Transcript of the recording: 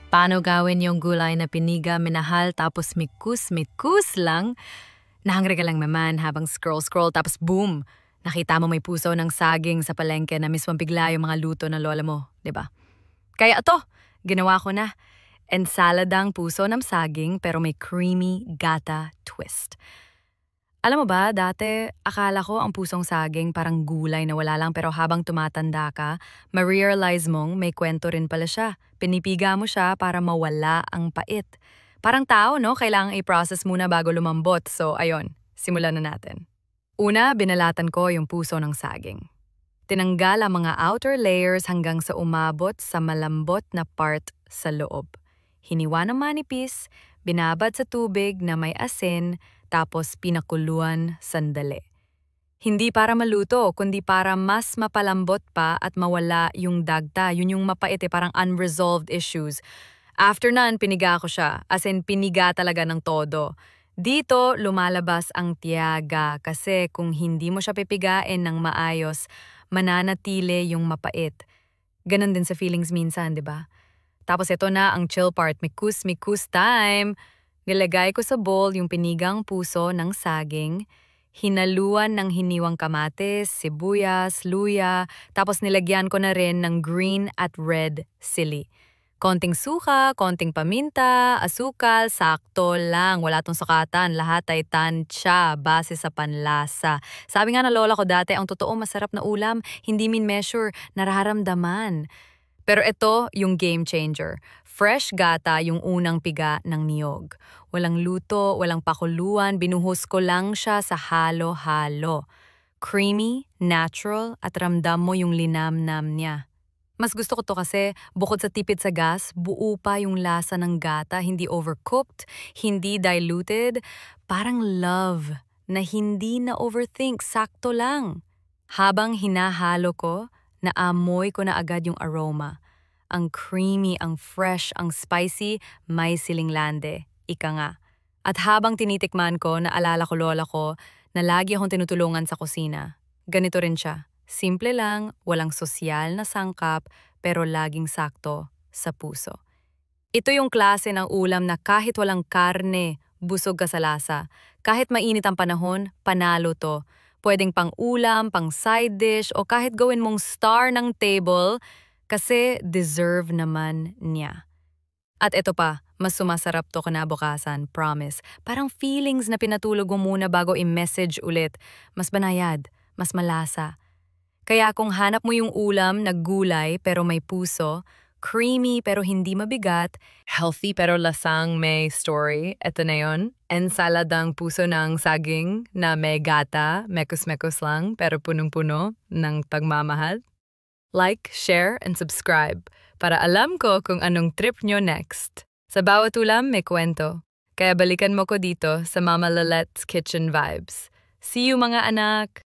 Paano gawin yung gulay na piniga, minahal, tapos mikus lang? Nahangry ka lang naman habang scroll tapos boom! Nakita mo may puso ng saging sa palengke na mismong bigla yung mga luto ng lola mo, di ba? Kaya ito, ginawa ko na. Ensaladang puso ng saging pero may creamy gata twist. Alam mo ba, dati akala ko ang pusong saging parang gulay na wala lang pero habang tumatanda ka, ma-realize mong may kwento rin pala siya. Pinipiga mo siya para mawala ang pait. Parang tao, no? Kailangang i-process muna bago lumambot. So, ayon, simulan na natin. Una, binalatan ko yung puso ng saging. Tinanggal ang mga outer layers hanggang sa umabot sa malambot na part sa loob. Hiniwa ng manipis, binabad sa tubig na may asin, tapos pinakuluan sandali. Hindi para maluto, kundi para mas mapalambot pa at mawala yung dagta. Yun yung mapait parang unresolved issues. After nun, piniga ko siya. As in, piniga talaga ng todo. Dito, lumalabas ang tiyaga kasi kung hindi mo siya pipigain ng maayos, mananatili yung mapait. Ganon din sa feelings minsan, di ba? Tapos ito na ang chill part, mikus time. Nilagay ko sa bowl yung pinigang puso ng saging, hinaluan ng hiniwang kamatis, sibuyas, luya, tapos nilagyan ko na rin ng green at red chili. Konting suka, konting paminta, asukal, sakto lang. Wala tong sukatan, lahat ay tansya, base sa panlasa. Sabi nga na lola ko dati, ang totoo masarap na ulam, hindi min measure, nararamdaman. Pero ito yung game changer. Fresh gata yung unang piga ng niyog. Walang luto, walang pakuluan, binuhos ko lang siya sa halo-halo. Creamy, natural, at ramdam mo yung linamnam niya. Mas gusto ko to kasi bukod sa tipid sa gas, buo pa yung lasa ng gata, hindi overcooked, hindi diluted, parang love na hindi na overthink, sakto lang. Habang hinahalo ko, naamoy ko na agad yung aroma. Ang creamy, ang fresh, ang spicy, may siling lande. Ika nga. At habang tinitikman ko, naalala ko lola ko na lagi akong tinutulungan sa kusina. Ganito rin siya. Simple lang, walang sosyal na sangkap, pero laging sakto sa puso. Ito yung klase ng ulam na kahit walang karne, busog ka sa lasa. Kahit mainit ang panahon, panalo to. Pwedeng pang ulam, pang side dish, o kahit gawin mong star ng table, kasi deserve naman niya. At ito pa, mas sumasarap to kinabukasan, promise. Parang feelings na pinatulog mo muna bago i-message ulit. Mas banayad, mas malasa. Kaya kung hanap mo yung ulam na gulay pero may puso, creamy pero hindi mabigat, healthy pero lasang may story, eto na yun. Ensaladang puso ng saging na may gata, mekos-mekos lang pero punong-puno ng pagmamahal. Like, share, and subscribe para alam ko kung anong trip nyo next. Sa bawat ulam may kwento, kaya balikan mo ko dito sa Mama Lalette's Kitchen Vibes. See you mga anak!